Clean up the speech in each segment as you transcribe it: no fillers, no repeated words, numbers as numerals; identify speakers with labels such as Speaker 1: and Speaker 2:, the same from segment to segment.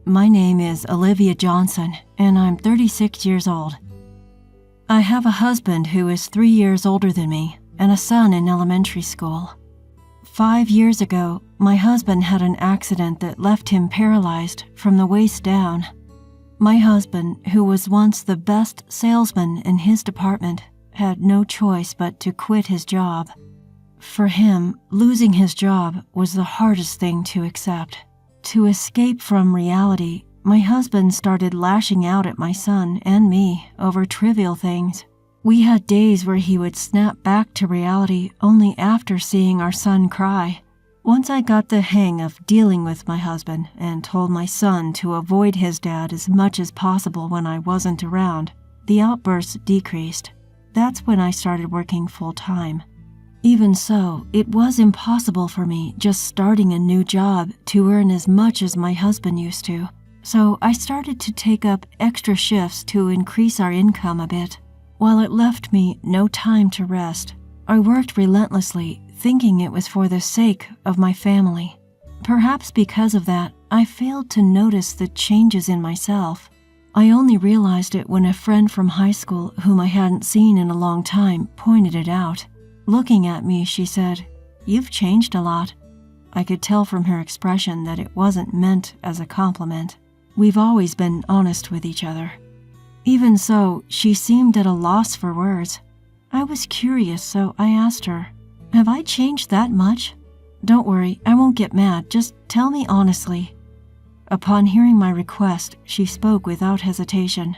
Speaker 1: my name is Olivia Johnson, and I'm 36 years old. I have a husband who is 3 years older than me and a son in elementary school. 5 years ago, my husband had an accident that left him paralyzed from the waist down. My husband, who was once the best salesman in his department, had no choice but to quit his job. For him, losing his job was the hardest thing to accept. To escape from reality, my husband started lashing out at my son and me over trivial things. We had days where he would snap back to reality only after seeing our son cry. Once I got the hang of dealing with my husband and told my son to avoid his dad as much as possible when I wasn't around, the outbursts decreased. That's when I started working full-time. Even so, it was impossible for me just starting a new job to earn as much as my husband used to. So I started to take up extra shifts to increase our income a bit. While it left me no time to rest, I worked relentlessly, thinking it was for the sake of my family. Perhaps because of that, I failed to notice the changes in myself. I only realized it when a friend from high school whom I hadn't seen in a long time pointed it out. Looking at me, she said, "You've changed a lot." I could tell from her expression that it wasn't meant as a compliment. We've always been honest with each other. Even so, she seemed at a loss for words. I was curious, so I asked her, "Have I changed that much?" "Don't worry, I won't get mad. Just tell me honestly." Upon hearing my request, she spoke without hesitation.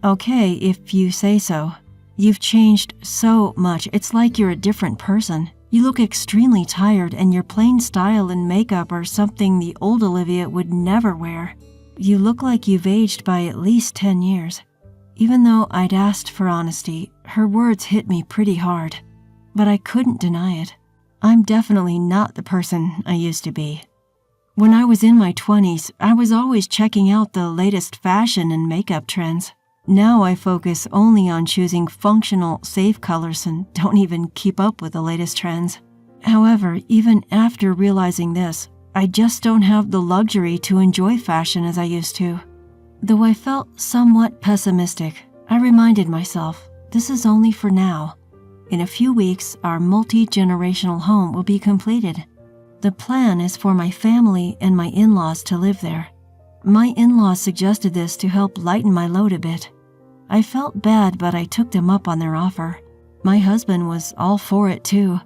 Speaker 1: "Okay, if you say so. You've changed so much. It's like you're a different person. You look extremely tired, and your plain style and makeup are something the old Olivia would never wear. You look like you've aged by at least 10 years. Even though I'd asked for honesty, her words hit me pretty hard. But I couldn't deny it. I'm definitely not the person I used to be. When I was in my 20s, I was always checking out the latest fashion and makeup trends. Now I focus only on choosing functional, safe colors and don't even keep up with the latest trends. However, even after realizing this, I just don't have the luxury to enjoy fashion as I used to. Though I felt somewhat pessimistic, I reminded myself, this is only for now. In a few weeks, our multi-generational home will be completed. The plan is for my family and my in-laws to live there. My in-laws suggested this to help lighten my load a bit. I felt bad, but I took them up on their offer. My husband was all for it too.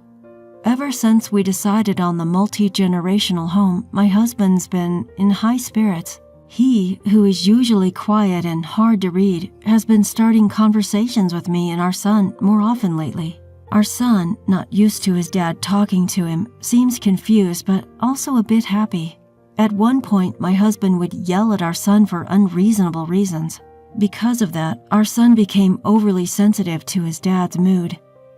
Speaker 1: Ever since we decided on the multi-generational home, my husband's been in high spirits. He, who is usually quiet and hard to read, has been starting conversations with me and our son more often lately. Our son, not used to his dad talking to him, seems confused but also a bit happy. At one point, my husband would yell at our son for unreasonable reasons. Because of that, our son became overly sensitive to his dad's mood.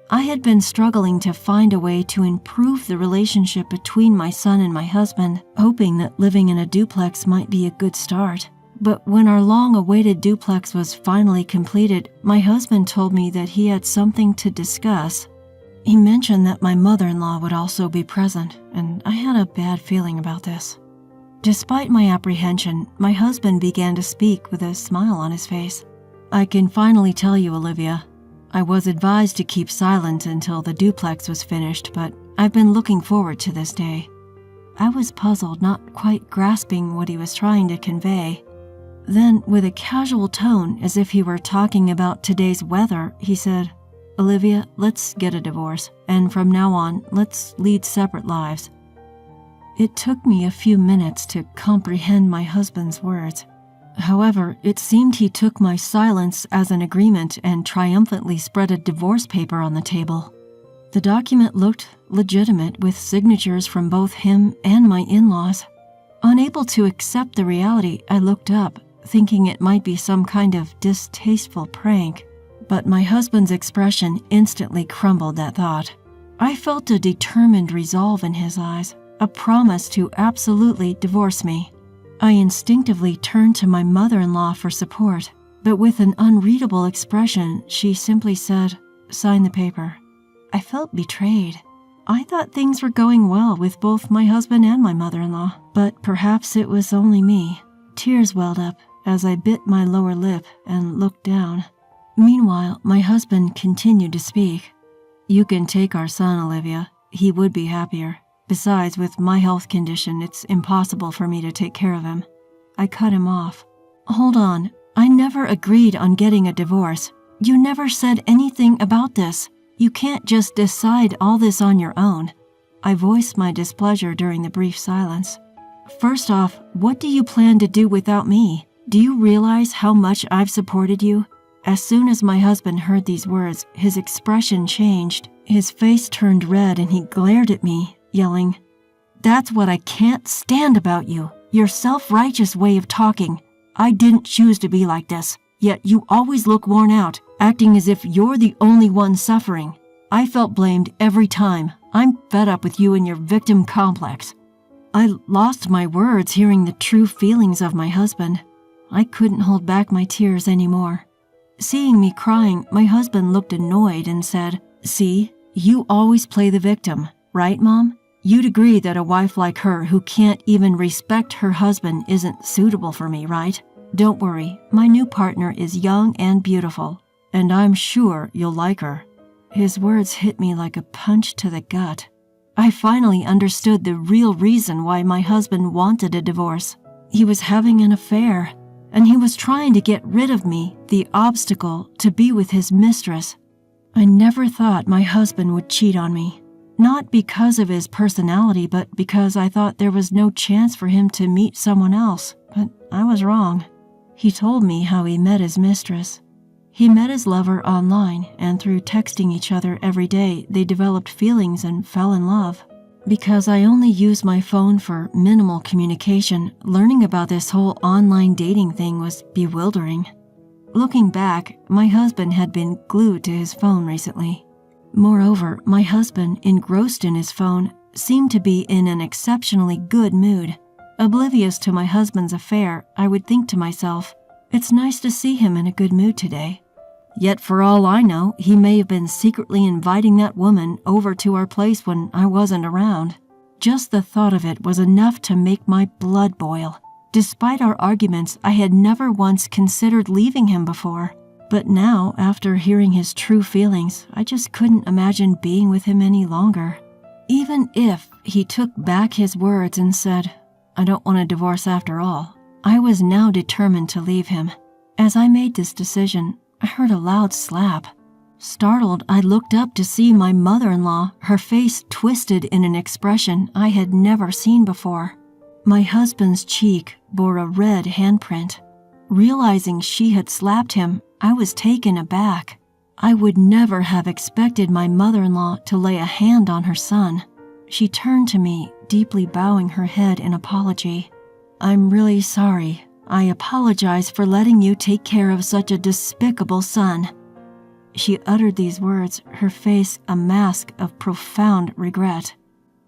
Speaker 1: I had been struggling to find a way to improve the relationship between my son and my husband, hoping that living in a duplex might be a good start. But when our long-awaited duplex was finally completed, my husband told me that he had something to discuss. He mentioned that my mother-in-law would also be present, and I had a bad feeling about this. Despite my apprehension, my husband began to speak with a smile on his face. "I can finally tell you, Olivia. I was advised to keep silent until the duplex was finished, but I've been looking forward to this day." I was puzzled, not quite grasping what he was trying to convey. Then, with a casual tone, as if he were talking about today's weather, he said, "Olivia, let's get a divorce, and from now on, let's lead separate lives." It took me a few minutes to comprehend my husband's words. However, it seemed he took my silence as an agreement and triumphantly spread a divorce paper on the table. The document looked legitimate, with signatures from both him and my in-laws. Unable to accept the reality, I looked up, thinking it might be some kind of distasteful prank. But my husband's expression instantly crumbled that thought. I felt a determined resolve in his eyes, a promise to absolutely divorce me. I instinctively turned to my mother-in-law for support, but with an unreadable expression, she simply said, "Sign the paper." I felt betrayed. I thought things were going well with both my husband and my mother-in-law, but perhaps it was only me. Tears welled up as I bit my lower lip and looked down. Meanwhile, my husband continued to speak. "You can take our son, Olivia. He would be happier. Besides, with my health condition, it's impossible for me to take care of him." I cut him off. "Hold on. I never agreed on getting a divorce. You never said anything about this. You can't just decide all this on your own." I voiced my displeasure during the brief silence. "First off, what do you plan to do without me? Do you realize how much I've supported you?" As soon as my husband heard these words, his expression changed. His face turned red and he glared at me, yelling, "That's what I can't stand about you. Your self-righteous way of talking. I didn't choose to be like this, yet you always look worn out, acting as if you're the only one suffering. I felt blamed every time. I'm fed up with you and your victim complex." I lost my words hearing the true feelings of my husband. I couldn't hold back my tears anymore. Seeing me crying, my husband looked annoyed and said, "See, you always play the victim, right, Mom? You'd agree that a wife like her who can't even respect her husband isn't suitable for me, right? Don't worry, my new partner is young and beautiful, and I'm sure you'll like her." His words hit me like a punch to the gut. I finally understood the real reason why my husband wanted a divorce. He was having an affair, and he was trying to get rid of me, the obstacle to be with his mistress. I never thought my husband would cheat on me. Not because of his personality, but because I thought there was no chance for him to meet someone else. But I was wrong. He told me how he met his mistress. He met his lover online, and through texting each other every day, they developed feelings and fell in love. Because I only use my phone for minimal communication, learning about this whole online dating thing was bewildering. Looking back, my husband had been glued to his phone recently. Moreover, my husband, engrossed in his phone, seemed to be in an exceptionally good mood. Oblivious to my husband's affair, I would think to myself, "It's nice to see him in a good mood today." Yet for all I know, he may have been secretly inviting that woman over to our place when I wasn't around. Just the thought of it was enough to make my blood boil. Despite our arguments, I had never once considered leaving him before. But now, after hearing his true feelings, I just couldn't imagine being with him any longer. Even if he took back his words and said, "I don't want a divorce after all," I was now determined to leave him. As I made this decision, I heard a loud slap. Startled, I looked up to see my mother-in-law, her face twisted in an expression I had never seen before. My husband's cheek bore a red handprint. Realizing she had slapped him, I was taken aback. I would never have expected my mother-in-law to lay a hand on her son. She turned to me, deeply bowing her head in apology. "I'm really sorry. I apologize for letting you take care of such a despicable son." She uttered these words, her face a mask of profound regret.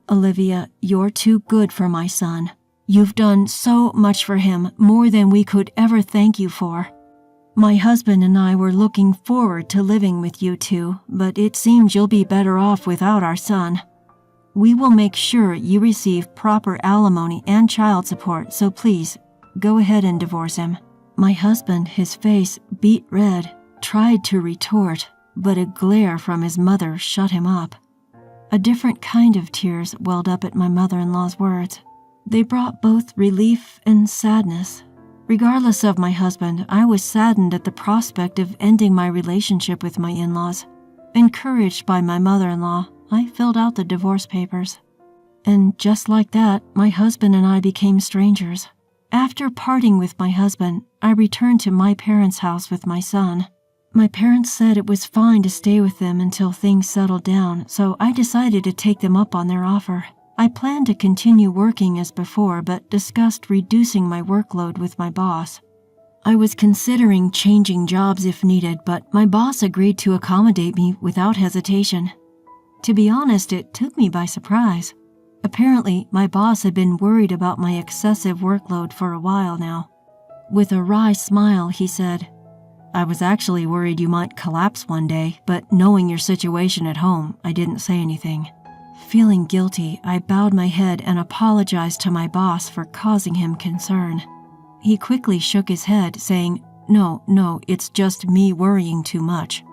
Speaker 1: "Olivia, you're too good for my son. You've done so much for him, more than we could ever thank you for. My husband and I were looking forward to living with you two, but it seems you'll be better off without our son. We will make sure you receive proper alimony and child support, so please, go ahead and divorce him." My husband, his face beet red, tried to retort, but a glare from his mother shut him up. A different kind of tears welled up at my mother-in-law's words. They brought both relief and sadness. Regardless of my husband, I was saddened at the prospect of ending my relationship with my in-laws. Encouraged by my mother-in-law, I filled out the divorce papers. And just like that, my husband and I became strangers. After parting with my husband, I returned to my parents' house with my son. My parents said it was fine to stay with them until things settled down, so I decided to take them up on their offer. I planned to continue working as before, but discussed reducing my workload with my boss. I was considering changing jobs if needed, but my boss agreed to accommodate me without hesitation. To be honest, it took me by surprise. Apparently, my boss had been worried about my excessive workload for a while now. With a wry smile, he said, "I was actually worried you might collapse one day, but knowing your situation at home, I didn't say anything." Feeling guilty, I bowed my head and apologized to my boss for causing him concern. He quickly shook his head, saying, No, it's just me worrying too much.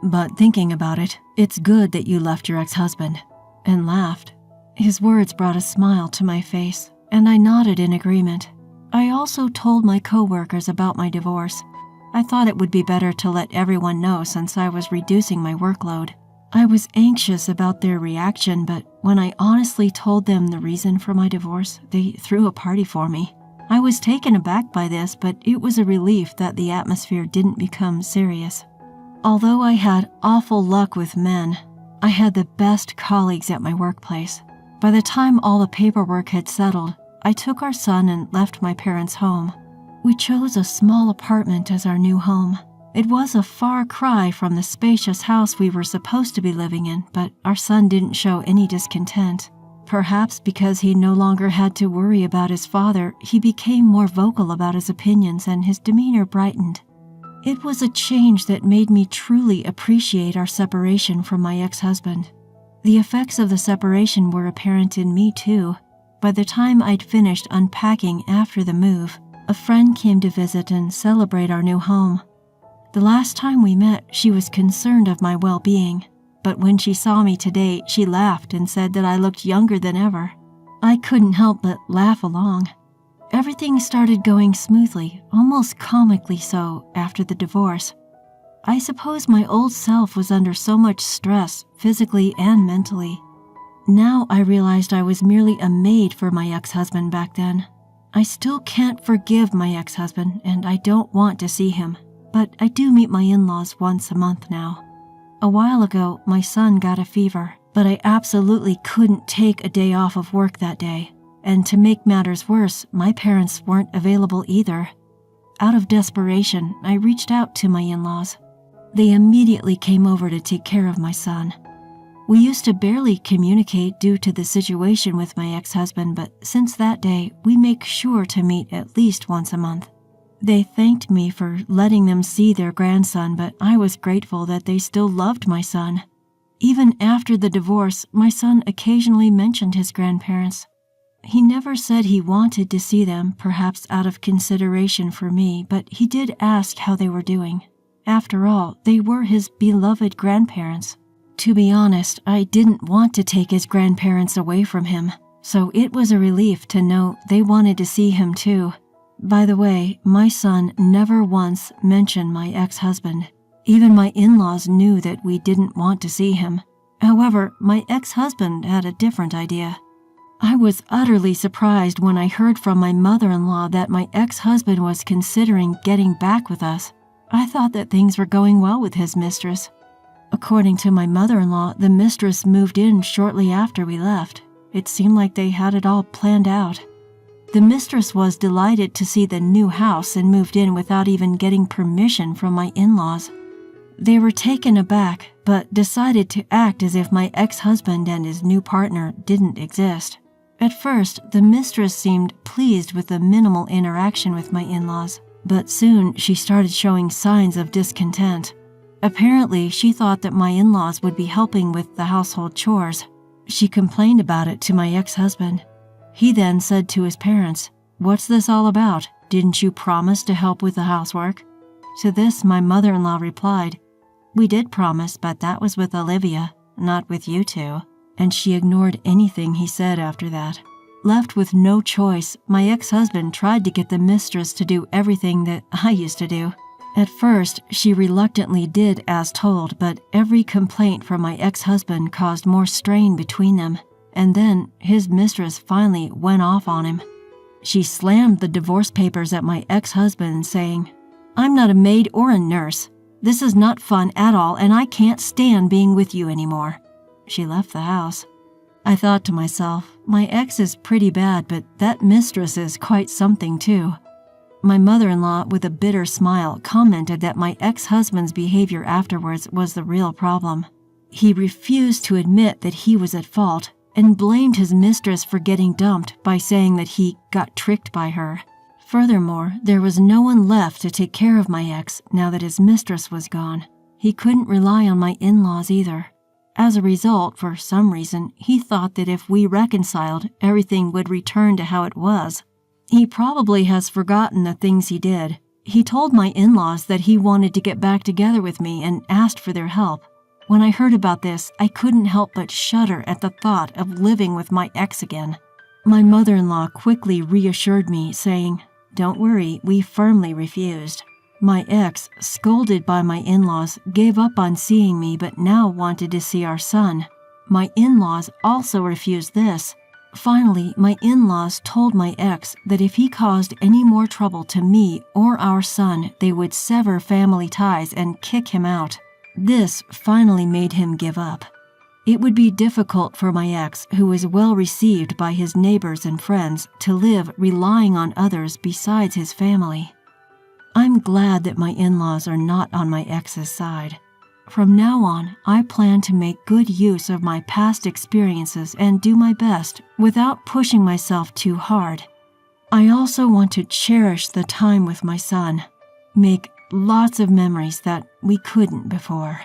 Speaker 1: But thinking about it, it's good that you left your ex-husband," and laughed. His words brought a smile to my face, and I nodded in agreement. I also told my coworkers about my divorce. I thought it would be better to let everyone know since I was reducing my workload. I was anxious about their reaction, but when I honestly told them the reason for my divorce, they threw a party for me. I was taken aback by this, but it was a relief that the atmosphere didn't become serious. Although I had awful luck with men, I had the best colleagues at my workplace. By the time all the paperwork had settled, I took our son and left my parents' home. We chose a small apartment as our new home. It was a far cry from the spacious house we were supposed to be living in, but our son didn't show any discontent. Perhaps because he no longer had to worry about his father, he became more vocal about his opinions and his demeanor brightened. It was a change that made me truly appreciate our separation from my ex-husband. The effects of the separation were apparent in me too. By the time I'd finished unpacking after the move, a friend came to visit and celebrate our new home. The last time we met, she was concerned of my well-being. But when she saw me today, she laughed and said that I looked younger than ever. I couldn't help but laugh along. Everything started going smoothly, almost comically so, after the divorce. I suppose my old self was under so much stress, physically and mentally. Now I realized I was merely a maid for my ex-husband back then. I still can't forgive my ex-husband, and I don't want to see him, but I do meet my in-laws once a month now. A while ago, my son got a fever, but I absolutely couldn't take a day off of work that day. And to make matters worse, my parents weren't available either. Out of desperation, I reached out to my in-laws. They immediately came over to take care of my son. We used to barely communicate due to the situation with my ex-husband, but since that day, we make sure to meet at least once a month. They thanked me for letting them see their grandson, but I was grateful that they still loved my son. Even after the divorce, my son occasionally mentioned his grandparents. He never said he wanted to see them, perhaps out of consideration for me, but he did ask how they were doing. After all, they were his beloved grandparents. To be honest, I didn't want to take his grandparents away from him, so it was a relief to know they wanted to see him too. By the way, my son never once mentioned my ex-husband. Even my in-laws knew that we didn't want to see him. However, my ex-husband had a different idea. I was utterly surprised when I heard from my mother-in-law that my ex-husband was considering getting back with us. I thought that things were going well with his mistress. According to my mother-in-law, the mistress moved in shortly after we left. It seemed like they had it all planned out. The mistress was delighted to see the new house and moved in without even getting permission from my in-laws. They were taken aback, but decided to act as if my ex-husband and his new partner didn't exist. At first, the mistress seemed pleased with the minimal interaction with my in-laws, but soon she started showing signs of discontent. Apparently, she thought that my in-laws would be helping with the household chores. She complained about it to my ex-husband. He then said to his parents, "What's this all about? Didn't you promise to help with the housework?" To this, my mother-in-law replied, "We did promise, but that was with Olivia, not with you two." And she ignored anything he said after that. Left with no choice, my ex-husband tried to get the mistress to do everything that I used to do. At first, she reluctantly did as told, but every complaint from my ex-husband caused more strain between them. And then his mistress finally went off on him. She slammed the divorce papers at my ex-husband, saying, "I'm not a maid or a nurse. This is not fun at all, and I can't stand being with you anymore." She left the house. I thought to myself, my ex is pretty bad, but that mistress is quite something too. My mother-in-law, with a bitter smile, commented that my ex-husband's behavior afterwards was the real problem. He refused to admit that he was at fault and blamed his mistress for getting dumped by saying that he got tricked by her. Furthermore, there was no one left to take care of my ex now that his mistress was gone. He couldn't rely on my in-laws either. As a result, for some reason, he thought that if we reconciled, everything would return to how it was. He probably has forgotten the things he did. He told my in-laws that he wanted to get back together with me and asked for their help. When I heard about this, I couldn't help but shudder at the thought of living with my ex again. My mother-in-law quickly reassured me, saying, "Don't worry, we firmly refused." My ex, scolded by my in-laws, gave up on seeing me but now wanted to see our son. My in-laws also refused this. Finally, my in-laws told my ex that if he caused any more trouble to me or our son, they would sever family ties and kick him out. This finally made him give up. It would be difficult for my ex, who was well received by his neighbors and friends, to live relying on others besides his family. I'm glad that my in-laws are not on my ex's side. From now on, I plan to make good use of my past experiences and do my best without pushing myself too hard. I also want to cherish the time with my son, make lots of memories that we couldn't before.